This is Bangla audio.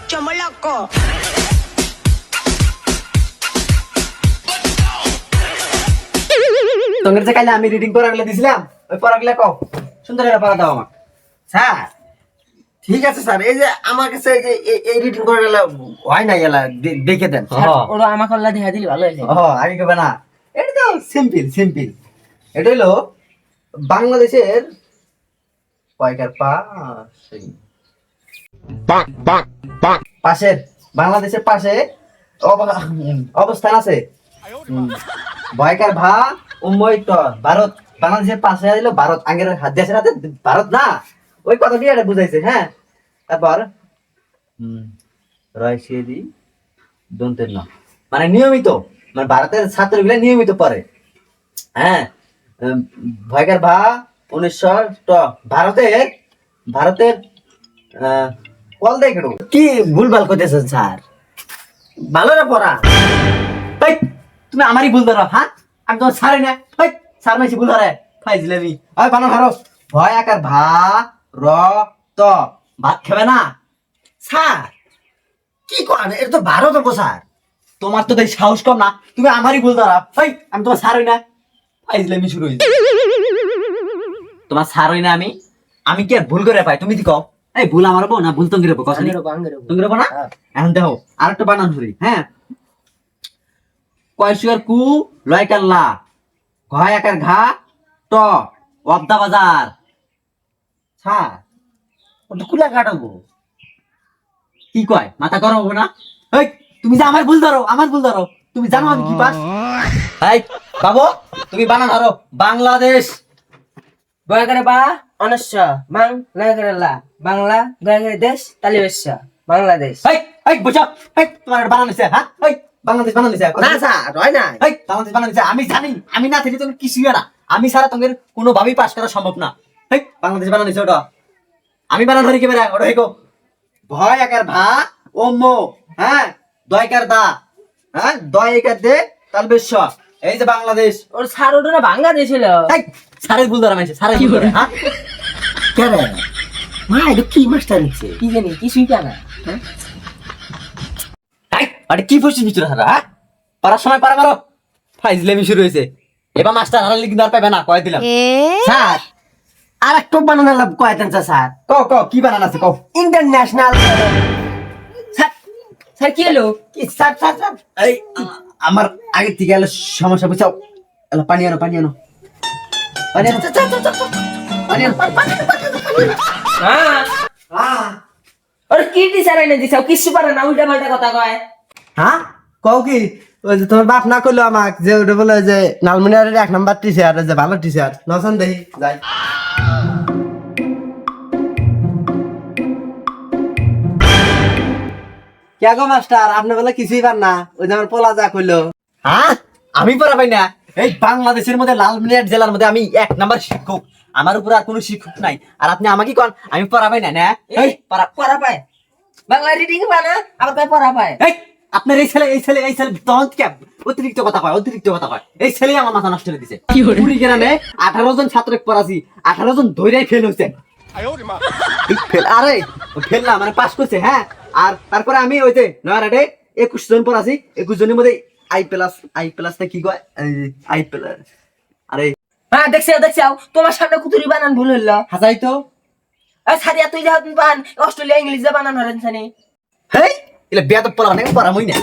chomoloco. তোমার যে কালে আমি রিডিং পড়াগুলো দিছিলাম ওই পড়াগুলো কও সুন্দর করে পড়া দাও আমাকে স্যার ঠিক আছে স্যার এই যে আমার কাছে এই রিডিং করে গেলে হয় না এলা দেখে দেন ওরা আমাকে আল্লাহ দেখা দিলে ভালো হয়েছে। আগে কবে না এটা তো সিম্পল এটা হলো বাংলাদেশের কয়কার পাশের বাংলাদেশের পাশে অবস্থান আছে বয়কার ভা উম্ময় তো ভারত বাংলাদেশের পাশে দিল ভারত আগের দেশের হাতে ভারত না ওই কথাটি এটা বুঝাইছে হ্যাঁ তারপর রয়সেদি দন্তের না মানে নিয়মিত মানে ভারতের ছাত্রগুলো নিয়মিত পড়ে হ্যাঁ ভয়কার ভা 1900 ভারতের কল দেখে কি ভুলভাল করতেছেন স্যার ভালো না পড়া এই তুমি আমারই ভুল ধরো হ্যাঁ আমি তোমার ছাড়ি না এই ছাড় মাইছি ভুল ধরে ফাইজলামি ওই বানান ধরো ভয় আকার ভা র ত ভাত খাবে না স্যার কি করেন এটা তো ভারত হবো স্যার তোমার তো তাই সাহস কম না তুমি আমারই ভুল ধরা এই আমি তোমার ছাড়ই না ফাইজলামি শুরু হয়েছে তোমার ছাড়ই না আমি কি আর ভুল করে পাই তুমি কি কও এই ভুল আমার বউ না ভুল তঙ্গির বউ আঙ্গের উপর, আঙ্গের উপর। তঙ্গির বউ না এখন দেখো আরেকটা বানান ধরি হ্যাঁ কয়সুয়ার কু লয়কার লা ঘয় আকার ঘা ট অবদা বাজার স্যার ওটা কুলা কাটাবো কি কয় মাথা গরম হবে না এই তুমি যে আমার ভুল ধরো তুমি জানো আমি কি পাস এই বাবু তুমি বানান ধরো বাংলাদেশ বয়া করে বা অনস্য বাং লয়া করে লা বাংলা গয়া করে দেশ তালি বেশ বাংলাদেশ। এই বুঝা এই তোমার এটা বানান হইছে হ্যাঁ এই বাংলাদেশ বানান হইছে না স্যার হয় না এই বাংলাদেশ বানান হইছে আমি জানি আমি না থাকলে তুমি কিছুই না আমি ছাড়া তোমাদের কোনো ভাবেই পাস করা সম্ভব না এই বাংলাদেশ বানান হইছে ওটা আমি বানান ধরি কি বেরা ওটা হেকো ভয় আকার ভা ও মো হ্যাঁ দয়কার দা হ্যাঁ দয় একার দে তাল বেশ এই যে বাংলাদেশ ওর সার ওটা না বাংলাদেশ হলো। এই সারের ভুল ধরা মাইছে সারের কি করে হ্যাঁ কেন মা এটা কি মাস্টার নিচ্ছে কি জানি কিছুই জানা। এই আরে কি পড়ছিস ভিতরে সারা হ্যাঁ পারার সময় পারা মারো ফাইজলামি শুরু হয়েছে এবার মাস্টার হারালে কিন্তু আর পাবে না কয় দিলাম স্যার আর একটা বানানো লাভ কয়েতেন স্যার ক কি বানান আছে ক ইন্টারন্যাশনাল স্যার কি হলো? কি স্যার স্যার স্যার এই আমার আগে থেকে এলো সমস্যা বুঝাও এলো পানি আনো পানি আনো পানি আনো পানি আনো হ্যাঁ ওর কি টিচার এনে দিছাও কিছু পারে না উল্টা পাল্টা কথা কয়। হ্যাঁ কও কি ওই যে তোমার বাপ না করলো আমাকে যে ওটা বলে যে নালমনিয়ারের 1 নাম্বার টিচার যে ভালো টিচার নসন দেই যাই কে গো মাস্টার আপনি বলে কিছুই পার না ওই যে আমার পোলা যা কইলো হ্যাঁ আমি পড়া পাই না এই বাংলাদেশের মধ্যে লালমিনিয়ার জেলার মধ্যে আমি 1 নাম্বার শিক্ষক আমার উপর আর কোনো শিক্ষক নাই আর আপনি আমাকে কোন আমি পড়া পাই না না এই পড়া পায় বাংলা রিডিং বানা আবার কয় পড়া পায়। এই আপনার এই ছেলে তখন কি অতিরিক্ত কথা কয় এই ছেলে আমার মাথা নষ্ট করে দিছে পুরি গ্রামে 18 জন ছাত্র পড়াছি 18 জন ধইরাই ফেল হইছে আরে ফেল না মানে পাস করছে হ্যাঁ আর তারপরে আমি ওই যে নয়ারাটে 21 জন পড়াছি 21 জনের মধ্যে আই প্লাস টা কি কয় আই প্লাস আরে হ্যাঁ দেখছাও তোমার সামনে কুতুরি বানান ভুল হইলো। হাজাই তো এই সারিয়া তুই যা বান অস্ট্রেলিয়া ইংলিশে বানান হরেন জানি। হেই এলা বেয়াদব পড়া মানে পড়া মই না